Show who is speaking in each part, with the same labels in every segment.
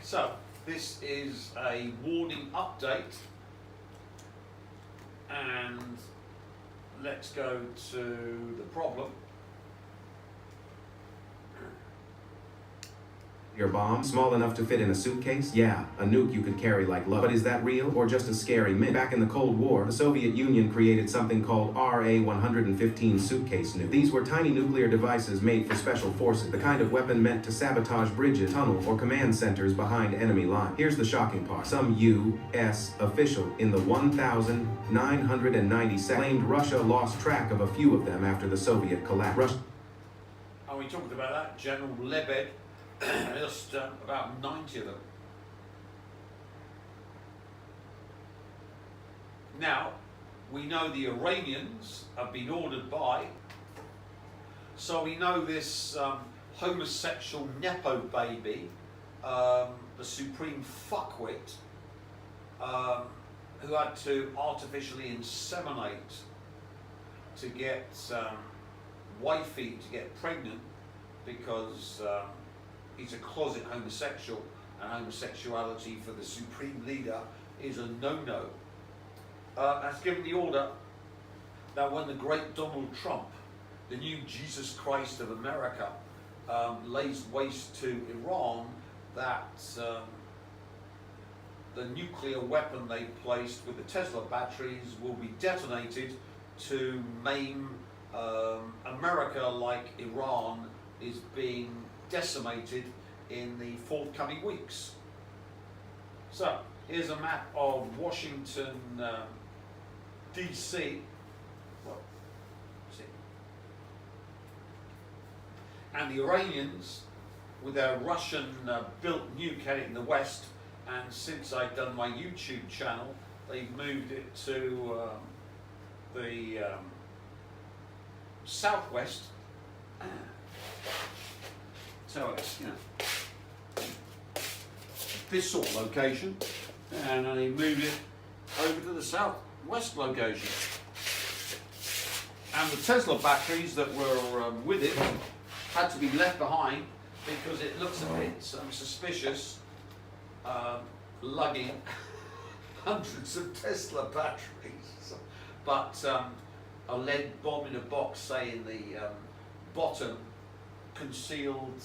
Speaker 1: So this is a warning update, and let's go to the problem.
Speaker 2: Your bomb, small enough to fit in a suitcase? Yeah, a nuke you could carry like love. But is that real, or just a scary myth? Back in the Cold War, the Soviet Union created something called RA-115 suitcase nukes. These were tiny nuclear devices made for special forces, the kind of weapon meant to sabotage bridges, tunnels, or command centers behind enemy lines. Here's the shocking part. Some U.S. official in the 1997 claimed Russia lost track of a few of them after the Soviet collapse.
Speaker 1: And we talked about that, General Lebed. Just about 90 of them. Now, we know the Iranians have been ordered by, so we know this homosexual Nepo baby, the supreme fuckwit, who had to artificially inseminate to get wifey to get pregnant because he's a closet homosexual, and homosexuality for the supreme leader is a no-no. Has given the order that when the great Donald Trump, the new Jesus Christ of America, lays waste to Iran, that the nuclear weapon they placed with the Tesla batteries will be detonated to maim America, like Iran is being decimated in the forthcoming weeks. So here's a map of Washington DC. Well, see. And the Iranians with their Russian built nuke heading in the west, and since I've done my YouTube channel they've moved it to the southwest. So it's, this sort of location, and then they moved it over to the southwest location. And the Tesla batteries that were with it had to be left behind because it looks a bit suspicious, lugging hundreds of Tesla batteries. But a lead bomb in a box, say in the bottom concealed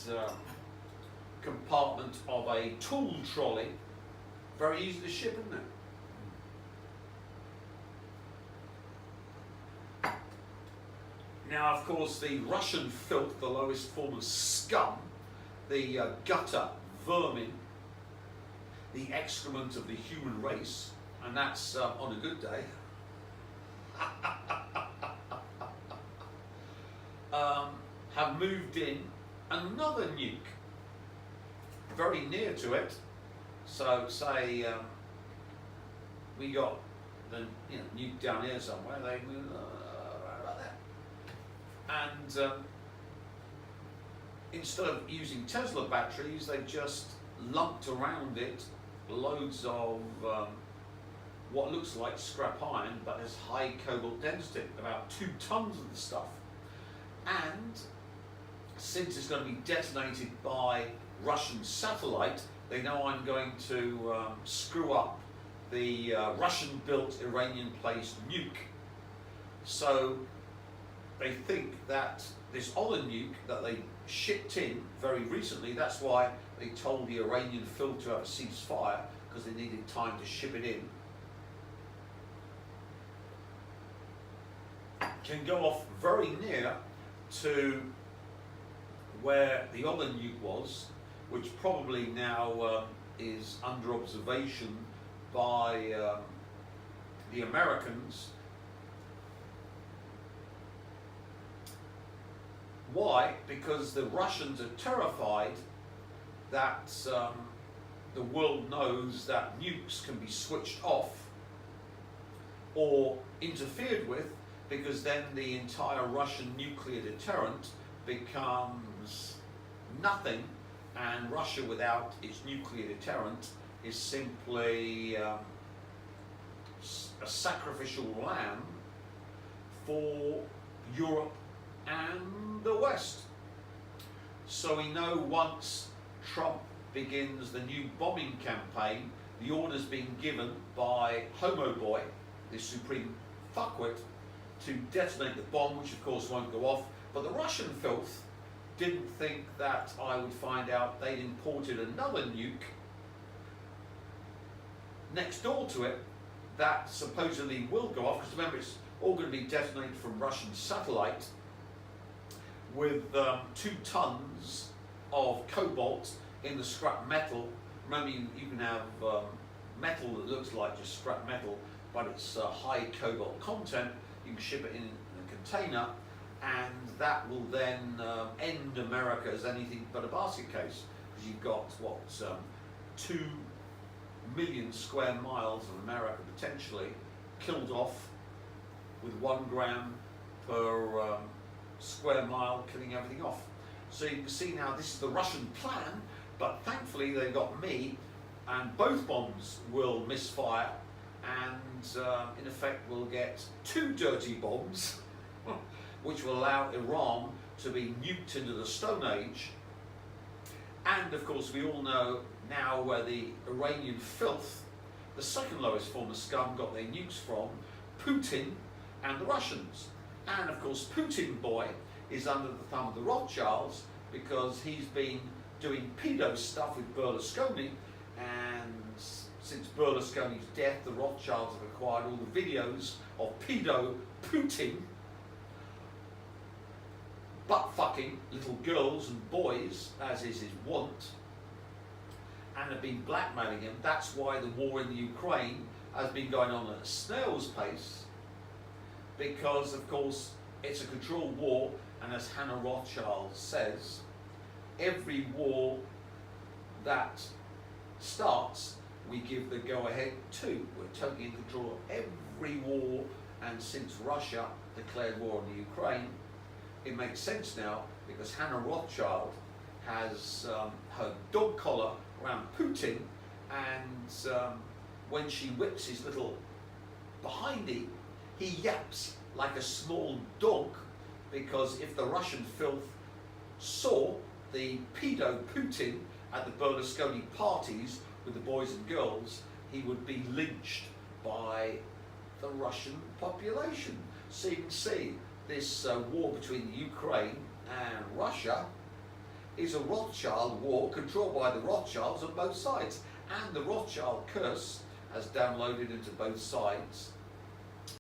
Speaker 1: compartment of a tool trolley, very easy to ship, isn't it? Now, of course, the Russian filth, the lowest form of scum, the gutter vermin, the excrement of the human race, and that's on a good day, have moved in another nuke very near to it. So say we got the nuke down here somewhere, they move right about there, and instead of using Tesla batteries, they just lumped around it loads of what looks like scrap iron but has high cobalt density, about 2 tons of the stuff. And since it's going to be detonated by Russian satellite, they know I'm going to screw up the Russian-built, Iranian-placed nuke. So they think that this other nuke that they shipped in very recently, that's why they told the Iranian filth to have a ceasefire, because they needed time to ship it in, can go off very near to where the other nuke was, which probably now is under observation by the Americans. Why? Because the Russians are terrified that the world knows that nukes can be switched off or interfered with, because then the entire Russian nuclear deterrent becomes nothing, and Russia without its nuclear deterrent is simply a sacrificial lamb for Europe and the West. So we know once Trump begins the new bombing campaign. The orders being given by Homo Boy, the supreme fuckwit, to detonate the bomb, which of course won't go off. But the Russian filth didn't think that I would find out they'd imported another nuke next door to it that supposedly will go off, because remember it's all going to be detonated from Russian satellite with 2 tons of cobalt in the scrap metal. Remember, you can have metal that looks like just scrap metal, but it's high cobalt content. You can ship it in a container, and that will then end America as anything but a basket case, because you've got, what, 2 million square miles of America potentially killed off with 1 gram per square mile, killing everything off. So you can see now this is the Russian plan, but thankfully they got me, and both bombs will misfire, and in effect we'll get 2 dirty bombs which will allow Iran to be nuked into the Stone Age. And of course we all know now where the Iranian filth, the second lowest form of scum, got their nukes from: Putin and the Russians. And of course Putin boy is under the thumb of the Rothschilds, because he's been doing pedo stuff with Berlusconi, and since Berlusconi's death the Rothschilds have acquired all the videos of pedo Putin butt fucking little girls and boys, as is his wont, and have been blackmailing him. That's why the war in the Ukraine has been going on at a snail's pace, because of course it's a controlled war, and as Hannah Rothschild says, every war that starts we give the go-ahead to. We're totally in control of every war, and since Russia declared war on the Ukraine, it makes sense now, because Hannah Rothschild has her dog collar around Putin, and when she whips his little behindy, he yaps like a small dog, because if the Russian filth saw the pedo Putin at the Berlusconi parties with the boys and girls, he would be lynched by the Russian population. So you can see this war between the Ukraine and Russia is a Rothschild war controlled by the Rothschilds on both sides, and the Rothschild curse has downloaded into both sides,